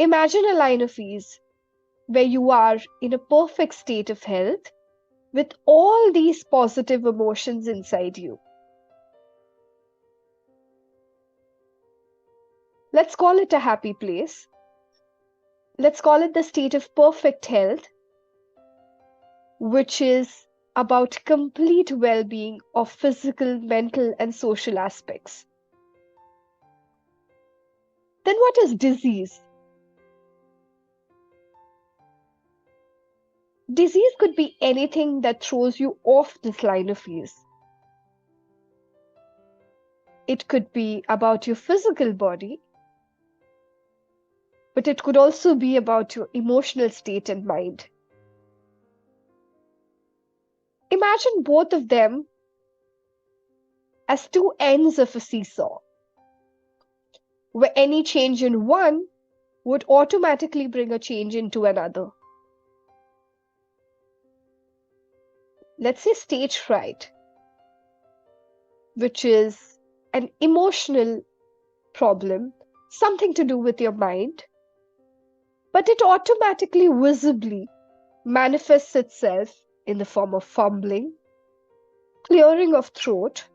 Imagine a line of ease where you are in a perfect state of health with all these positive emotions inside you. Let's call it a happy place. Let's call it the state of perfect health, which is about complete well-being of physical, mental, and social aspects. Then what is disease? Disease could be anything that throws you off this line of ease. It could be about your physical body, but it could also be about your emotional state and mind. Imagine both of them as two ends of a seesaw, where any change in one would automatically bring a change into another. Let's say stage fright, which is an emotional problem, something to do with your mind, but it automatically, visibly manifests itself in the form of fumbling, clearing of throat,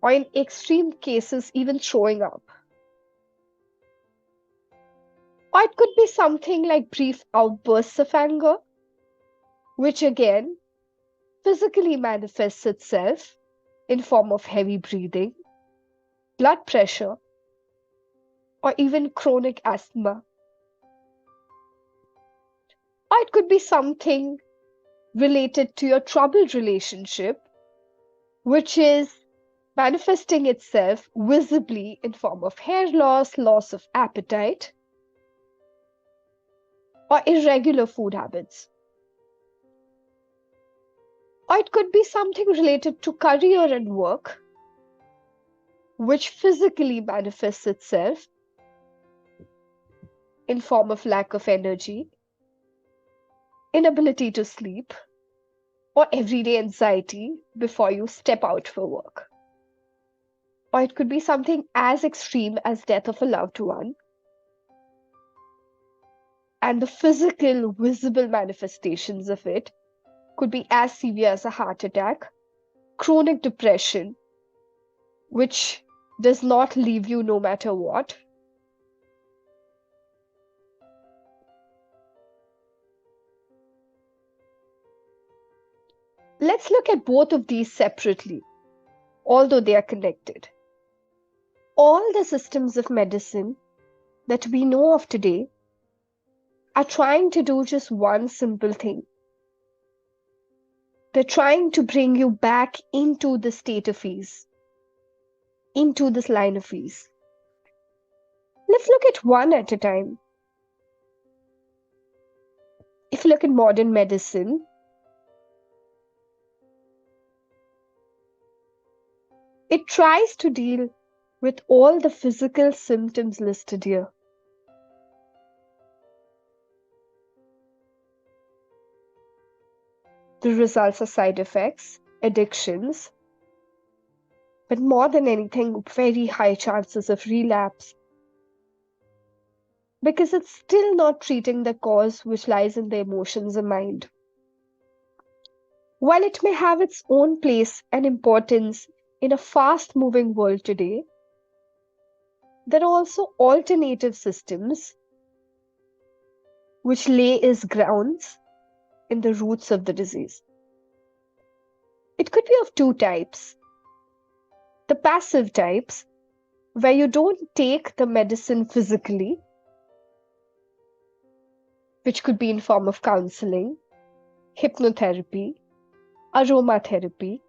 or in extreme cases, even throwing up. Or it could be something like brief outbursts of anger, which again physically manifests itself in form of heavy breathing, blood pressure, or even chronic asthma. Or it could be something related to your troubled relationship, which is manifesting itself visibly in form of hair loss, loss of appetite, or irregular food habits. Or it could be something related to career and work, which physically manifests itself in form of lack of energy, inability to sleep, or everyday anxiety before you step out for work. Or it could be something as extreme as death of a loved one, and the physical, visible manifestations of it could be as severe as a heart attack, chronic depression, which does not leave you no matter what. Let's look at both of these separately, although they are connected. All the systems of medicine that we know of today are trying to do just one simple thing. They're trying to bring you back into the state of ease, into this line of ease. Let's look at one at a time. If you look at modern medicine, it tries to deal with all the physical symptoms listed here. The results are side effects, addictions, but more than anything, very high chances of relapse. Because it's still not treating the cause which lies in the emotions and mind. While it may have its own place and importance in a fast-moving world today, there are also alternative systems which lay its grounds in the roots of the disease. It could be of two types. The passive types, where you don't take the medicine physically, which could be in form of counseling, hypnotherapy, aromatherapy,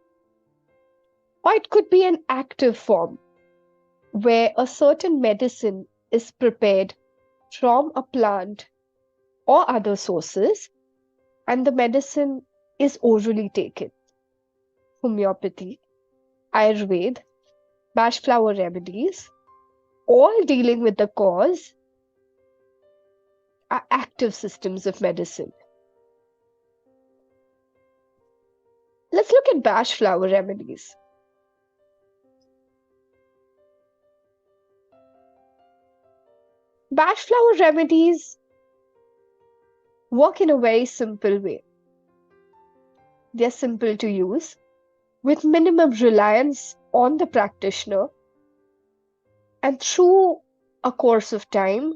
or it could be an active form, where a certain medicine is prepared from a plant or other sources, and the medicine is orally taken. Homeopathy, Ayurveda, BACH flower remedies, all dealing with the cause, are active systems of medicine. Let's look at BACH flower remedies. BACH flower remedies work in a very simple way. They're simple to use, with minimum reliance on the practitioner, and through a course of time,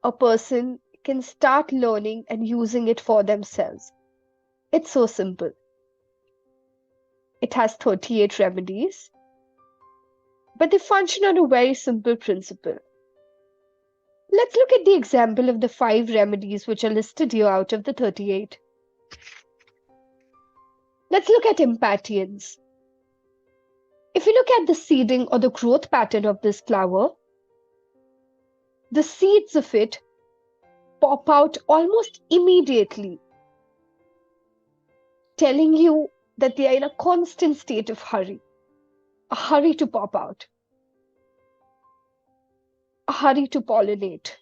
a person can start learning and using it for themselves. It's so simple. It has 38 remedies, but they function on a very simple principle. Let's look at the example of the 5 remedies which are listed here out of the 38. Let's look at impatience. If you look at the seeding or the growth pattern of this flower, the seeds of it pop out almost immediately, telling you that they are in a constant state of hurry, a hurry to pop out, a hurry to pollinate,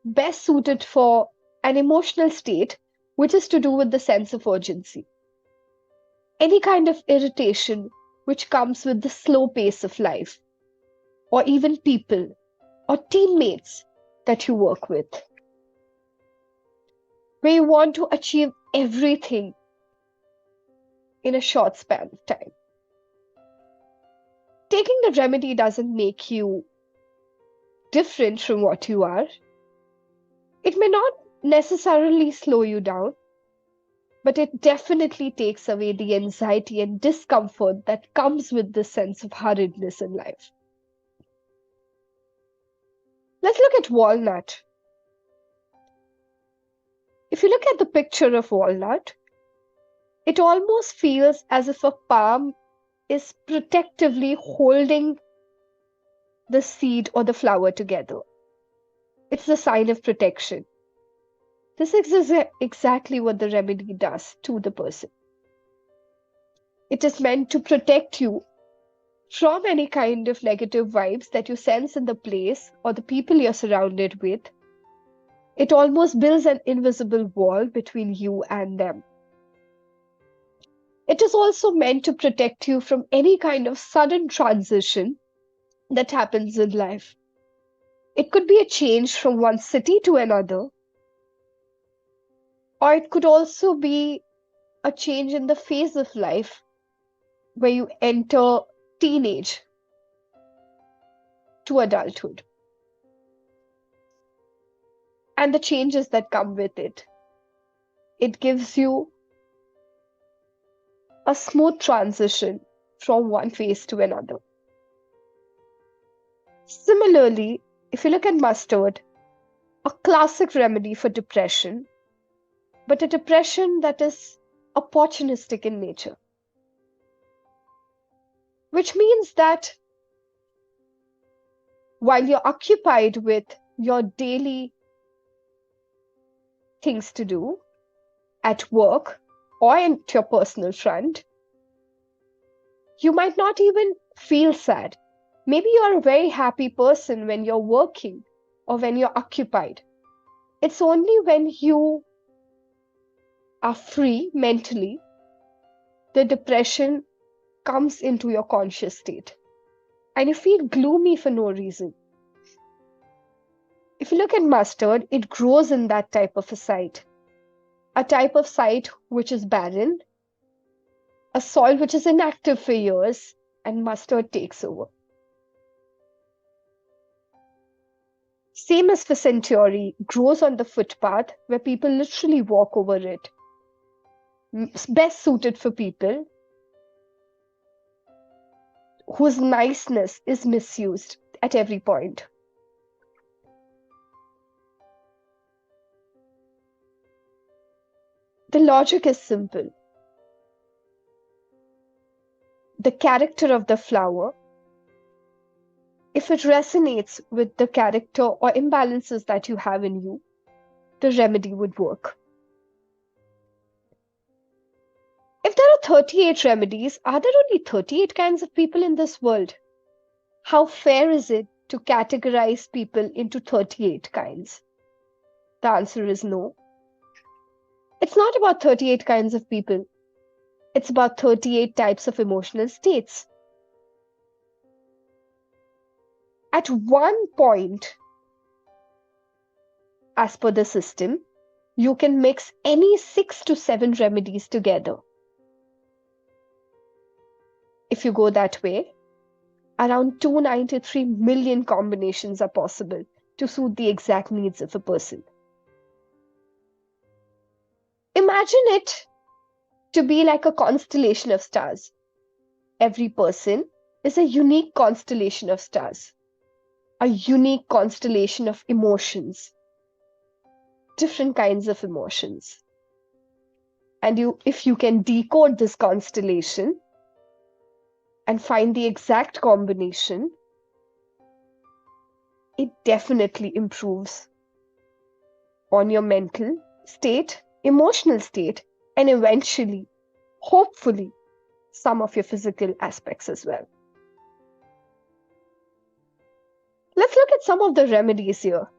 best suited for an emotional state which is to do with the sense of urgency. Any kind of irritation which comes with the slow pace of life, or even people or teammates that you work with, where you want to achieve everything in a short span of time. Taking the remedy doesn't make you different from what you are. It may not necessarily slow you down, but it definitely takes away the anxiety and discomfort that comes with the sense of hurriedness in life. Let's look at walnut. If you look at the picture of walnut, it almost feels as if a palm is protectively holding the seed or the flower together. It's a sign of protection. This is exactly what the remedy does to the person. It is meant to protect you from any kind of negative vibes that you sense in the place or the people you're surrounded with. It almost builds an invisible wall between you and them. It is also meant to protect you from any kind of sudden transition that happens in life. It could be a change from one city to another, or it could also be a change in the phase of life where you enter teenage to adulthood, and the changes that come with it. It gives you a smooth transition from one phase to another. Similarly, if you look at mustard, a classic remedy for depression, but a depression that is opportunistic in nature, which means that while you're occupied with your daily things to do at work or at your personal front, you might not even feel sad. Maybe you're a very happy person when you're working or when you're occupied. It's only when you are free mentally, the depression comes into your conscious state and you feel gloomy for no reason. If you look at mustard, it grows in that type of a type of site which is barren, a soil which is inactive for years, and mustard takes over. Same as for century, grows on the footpath where people literally walk over it. Best suited for people whose niceness is misused at every point. The logic is simple. The character of the flower, if it resonates with the character or imbalances that you have in you, the remedy would work. If there are 38 remedies, are there only 38 kinds of people in this world? How fair is it to categorize people into 38 kinds? The answer is no. It's not about 38 kinds of people. It's about 38 types of emotional states. At one point, as per the system, you can mix any 6 to 7 remedies together. If you go that way, around 293 million combinations are possible to suit the exact needs of a person. Imagine it to be like a constellation of stars. Every person is a unique constellation of stars, a unique constellation of emotions, different kinds of emotions. And if you can decode this constellation and find the exact combination, it definitely improves on your mental state, emotional state, and eventually, hopefully, some of your physical aspects as well. Let's look at some of the remedies here.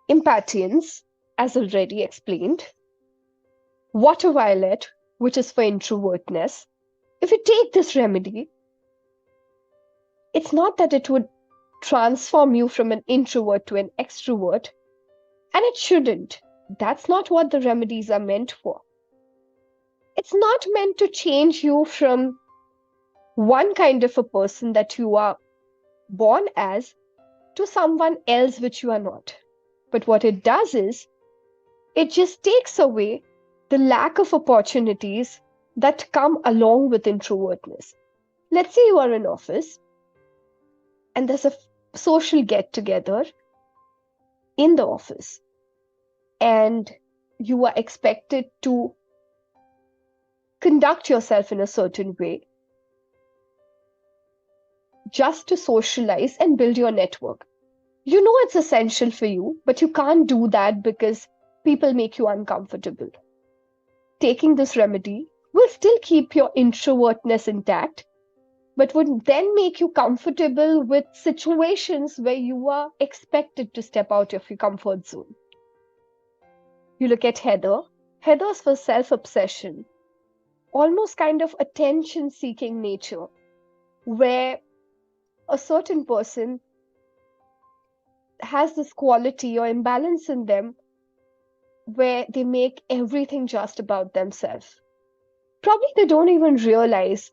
Impatience, as already explained. Water violet, which is for introvertness. If you take this remedy, it's not that it would transform you from an introvert to an extrovert, and it shouldn't. That's not what the remedies are meant for. It's not meant to change you from one kind of a person that you are born as to someone else which you are not. But what it does is, it just takes away the lack of opportunities that come along with introvertness. Let's say you are in office and there's a social get together in the office, and you are expected to conduct yourself in a certain way just to socialize and build your network. You know it's essential for you, but you can't do that because people make you uncomfortable. Taking this remedy will still keep your introvertness intact, but would then make you comfortable with situations where you are expected to step out of your comfort zone. You look at Heather. Heather's for self-obsession, almost kind of attention-seeking nature, where a certain person has this quality or imbalance in them where they make everything just about themselves. Probably they don't even realize,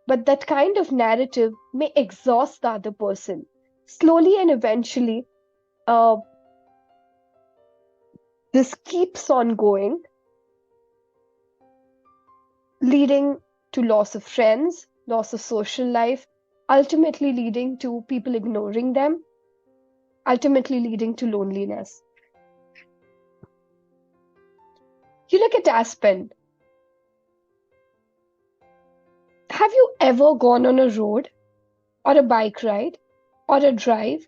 but that kind of narrative may exhaust the other person. Slowly and eventually, this keeps on going, leading to loss of friends, loss of social life, ultimately leading to people ignoring them, ultimately leading to loneliness. You look at Aspen. Have you ever gone on a road or a bike ride or a drive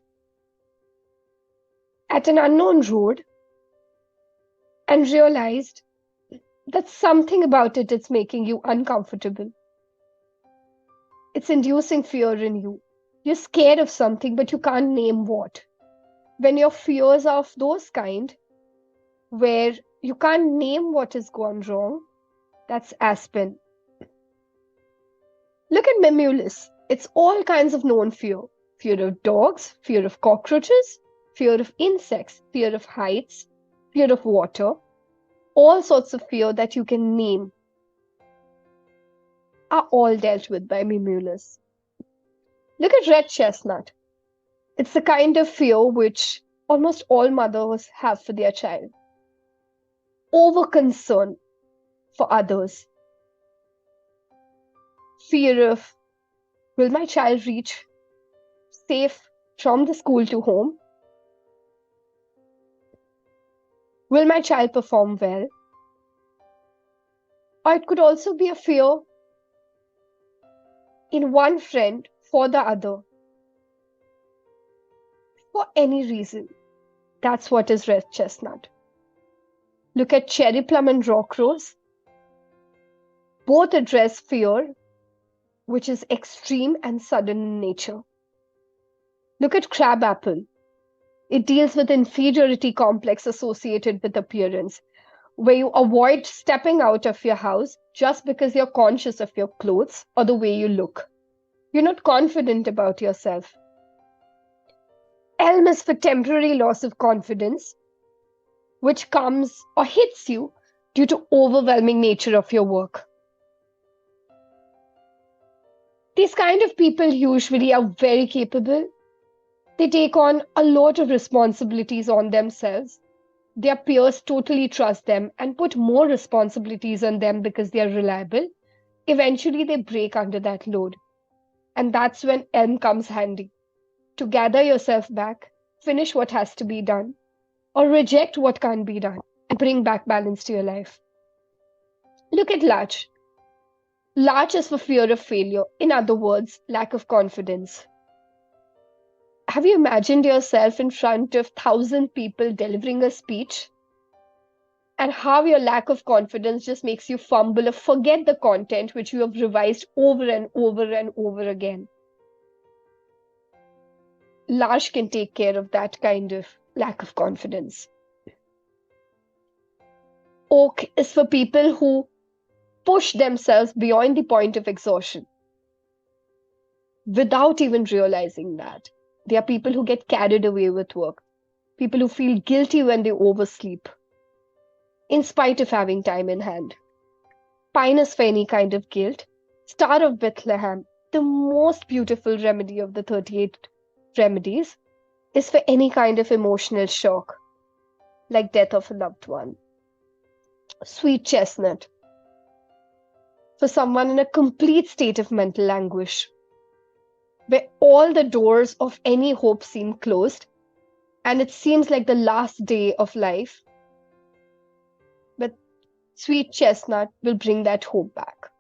at an unknown road and realized that something about it is making you uncomfortable? It's inducing fear in you. You're scared of something, but you can't name what. When your fears are of those kind, where you can't name what has gone wrong, that's Aspen. Look at Mimulus. It's all kinds of known fear. Fear of dogs, fear of cockroaches, fear of insects, fear of heights, fear of water. All sorts of fear that you can name are all dealt with by Mimulus. Look at red chestnut. It's the kind of fear which almost all mothers have for their child. Over concern for others. Fear of, will my child reach safe from the school to home? Will my child perform well? Or it could also be a fear in one friend for the other. For any reason. That's what is red chestnut. Look at cherry plum and rock rose. Both address fear, which is extreme and sudden in nature. Look at crabapple. It deals with inferiority complex associated with appearance. where you avoid stepping out of your house just because you're conscious of your clothes or the way you look. You're not confident about yourself. Elm is for temporary loss of confidence, which comes or hits you due to overwhelming nature of your work. These kind of people usually are very capable. They take on a lot of responsibilities on themselves. Their peers totally trust them and put more responsibilities on them because they are reliable. Eventually, they break under that load. And that's when Elm comes handy to gather yourself back, finish what has to be done, or reject what can't be done, and bring back balance to your life. Look at Larch. Larch is for fear of failure. In other words, lack of confidence. Have you imagined yourself in front of 1,000 people delivering a speech? And how your lack of confidence just makes you fumble or forget the content which you have revised over and over and over again. Larch can take care of that kind of lack of confidence. Oak is for people who push themselves beyond the point of exhaustion without even realizing that. They are people who get carried away with work, people who feel guilty when they oversleep, in spite of having time in hand. Pine is for any kind of guilt. Star of Bethlehem, the most beautiful remedy of the 38 remedies, is for any kind of emotional shock, like death of a loved one. Sweet chestnut, for someone in a complete state of mental anguish, where all the doors of any hope seem closed and it seems like the last day of life. But sweet chestnut will bring that hope back.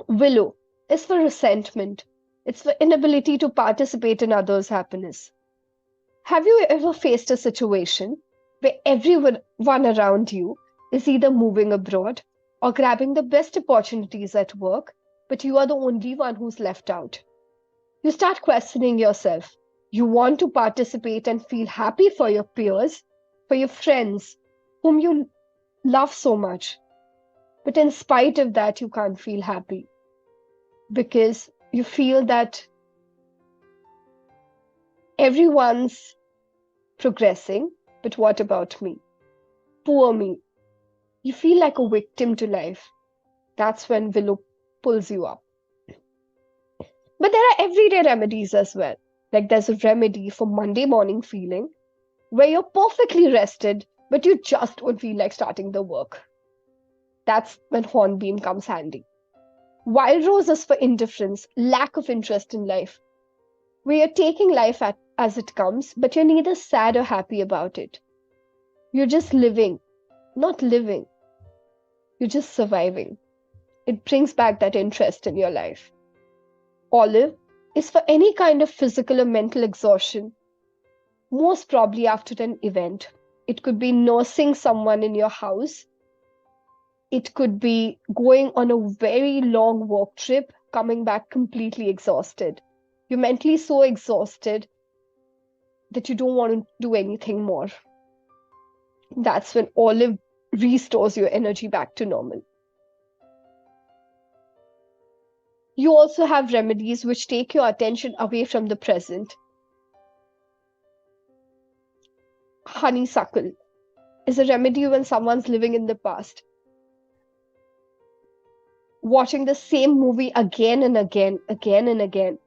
Willow is for resentment. It's for inability to participate in others' happiness. Have you ever faced a situation where everyone around you is either moving abroad or grabbing the best opportunities at work, but you are the only one who's left out? You start questioning yourself. You want to participate and feel happy for your peers, for your friends, whom you love so much. But in spite of that, you can't feel happy because you feel that everyone's progressing, but what about me? Poor me. You feel like a victim to life. That's when Willow pulls you up. But there are everyday remedies as well. Like there's a remedy for Monday morning feeling where you're perfectly rested, but you just don't feel like starting the work. That's when Hornbeam comes handy. Wild Rose is for indifference, lack of interest in life, where you're taking life as it comes, but you're neither sad or happy about it. You're just living, not living. You're just surviving. It brings back that interest in your life. Olive is for any kind of physical or mental exhaustion, most probably after an event. It could be nursing someone in your house. It could be going on a very long work trip, coming back completely exhausted. You're mentally so exhausted that you don't want to do anything more. That's when Olive restores your energy back to normal. You also have remedies which take your attention away from the present. Honeysuckle is a remedy when someone's living in the past, watching the same movie again and again,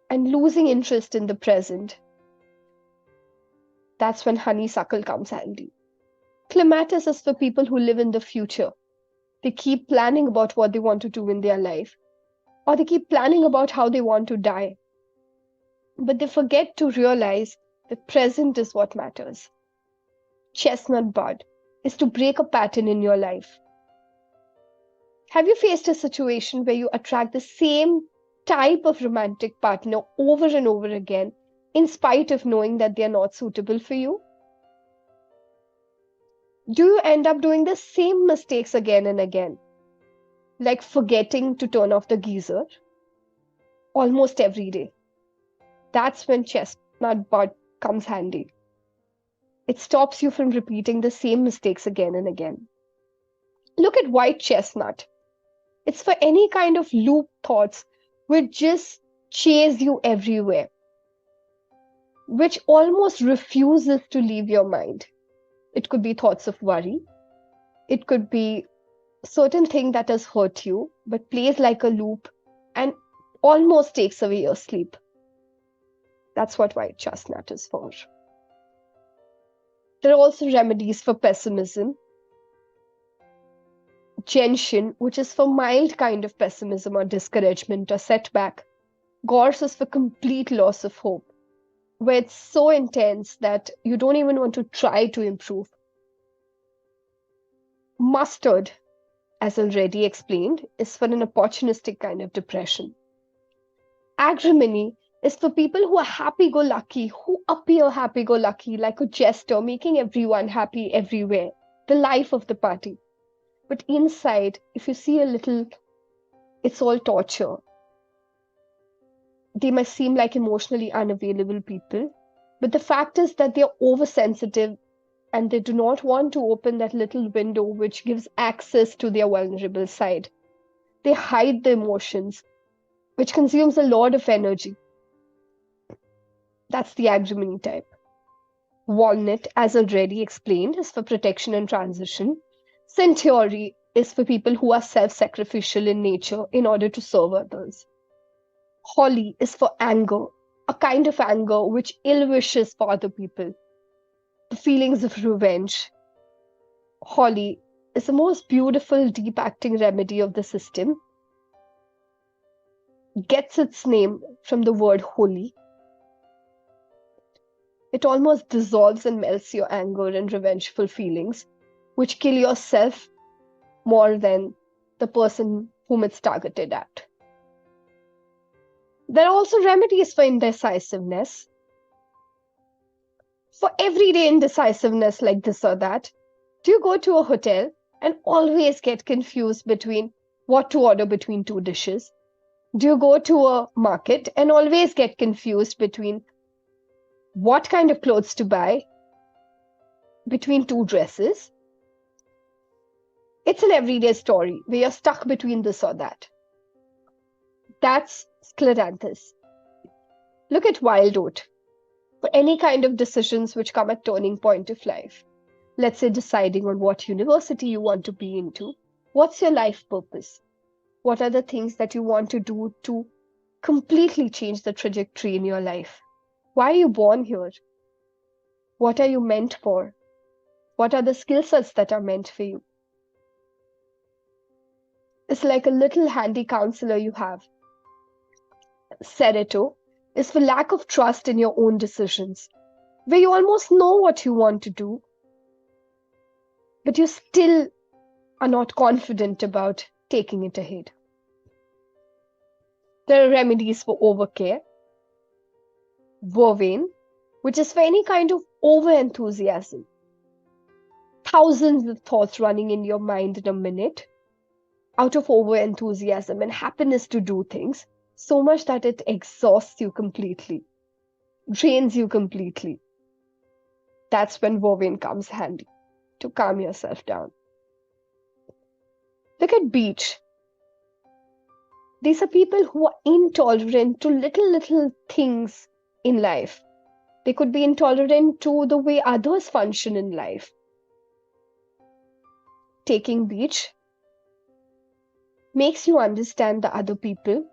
and losing interest in the present. That's when honeysuckle comes handy. Clematis is for people who live in the future. They keep planning about what they want to do in their life, or they keep planning about how they want to die. But they forget to realize the present is what matters. Chestnut bud is to break a pattern in your life. Have you faced a situation where you attract the same type of romantic partner over and over again, in spite of knowing that they are not suitable for you? Do you end up doing the same mistakes again and again? Like forgetting to turn off the geyser almost every day. That's when chestnut bud comes handy. It stops you from repeating the same mistakes again and again. Look at white chestnut. It's for any kind of loop thoughts which just chase you everywhere, which almost refuses to leave your mind. It could be thoughts of worry. It could be certain thing that has hurt you, but plays like a loop and almost takes away your sleep. That's what white chestnut is for. There are also remedies for pessimism. Gentian, which is for mild kind of pessimism or discouragement or setback. Gorse is for complete loss of hope, where it's so intense that you don't even want to try to improve. Mustard, as already explained, is for an opportunistic kind of depression. Agrimony is for people who are happy-go-lucky, who appear happy-go-lucky, like a jester, making everyone happy everywhere, the life of the party. But inside, if you see a little, it's all torture. They must seem like emotionally unavailable people, but the fact is that they're oversensitive and they do not want to open that little window which gives access to their vulnerable side. They hide the emotions, which consumes a lot of energy. That's the agrimony type. Walnut, as already explained, is for protection and transition. Centauri is for people who are self-sacrificial in nature in order to serve others. Holly is for anger, a kind of anger which ill wishes for other people. The feelings of revenge. Holly is the most beautiful, deep acting remedy of the system. Gets its name from the word holy. It almost dissolves and melts your anger and revengeful feelings, which kill yourself more than the person whom it's targeted at. There are also remedies for indecisiveness. For everyday indecisiveness like this or that, do you go to a hotel and always get confused between what to order between two dishes? Do you go to a market and always get confused between what kind of clothes to buy between two dresses? It's an everyday story where you're stuck between this or that. That's scleranthus. Look at wild oat. For any kind of decisions which come at turning point of life. Let's say deciding on what university you want to be into. What's your life purpose? What are the things that you want to do to completely change the trajectory in your life? Why are you born here? What are you meant for? What are the skill sets that are meant for you? It's like a little handy counselor you have. Sereto is for lack of trust in your own decisions, where you almost know what you want to do, but you still are not confident about taking it ahead. There are remedies for overcare. Vervain, which is for any kind of over-enthusiasm. Thousands of thoughts running in your mind in a minute, out of over-enthusiasm and happiness to do things, so much that it exhausts you completely, drains you completely. That's when vervain comes handy, to calm yourself down. Look at BACH. These are people who are intolerant to little things in life. They could be intolerant to the way others function in life. Taking BACH makes you understand the other people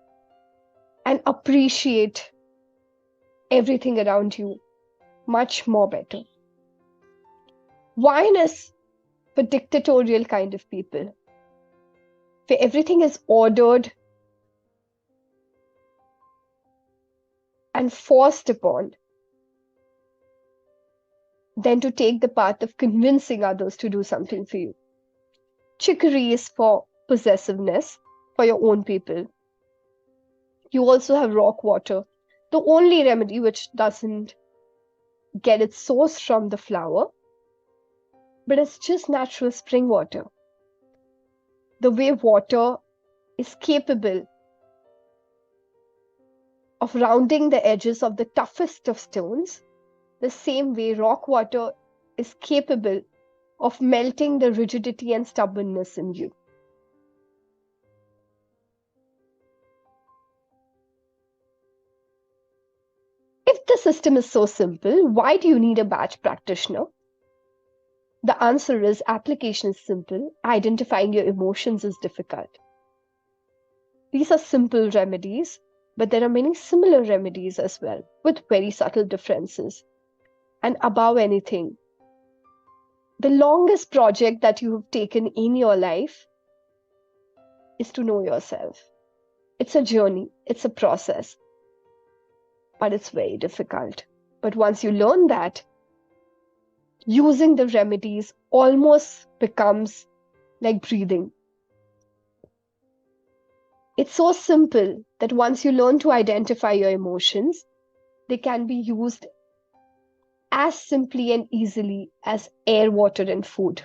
and appreciate everything around you much more better. Wine is for dictatorial kind of people, where everything is ordered and forced upon, than to take the path of convincing others to do something for you. Chicory is for possessiveness, for your own people. You also have rock water, the only remedy which doesn't get its source from the flower, but it's just natural spring water. The way water is capable of rounding the edges of the toughest of stones, the same way rock water is capable of melting the rigidity and stubbornness in you. If the system is so simple, why do you need a batch practitioner? The answer is application is simple, identifying your emotions is difficult. These are simple remedies, but there are many similar remedies as well, with very subtle differences. And above anything, the longest project that you have taken in your life is to know yourself. It's a journey, it's a process, but it's very difficult. But once you learn that, using the remedies almost becomes like breathing. It's so simple that once you learn to identify your emotions, they can be used as simply and easily as air, water, and food.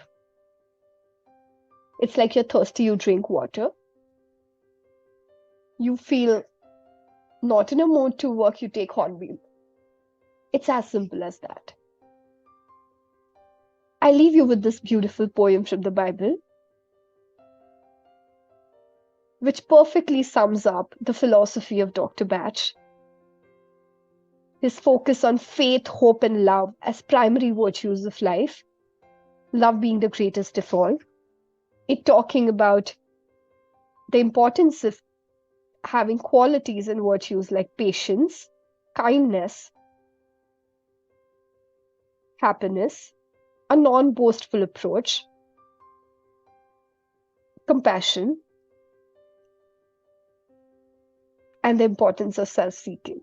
It's like you're thirsty, you drink water. You feel not in a mood to work, you take Hornbeam. It's as simple as that. I leave you with this beautiful poem from the Bible, which perfectly sums up the philosophy of Dr. Batch. His focus on faith, hope, and love as primary virtues of life, love being the greatest of all. It talking about the importance of having qualities and virtues like patience, kindness, happiness, a non-boastful approach, compassion, and the importance of self-seeking.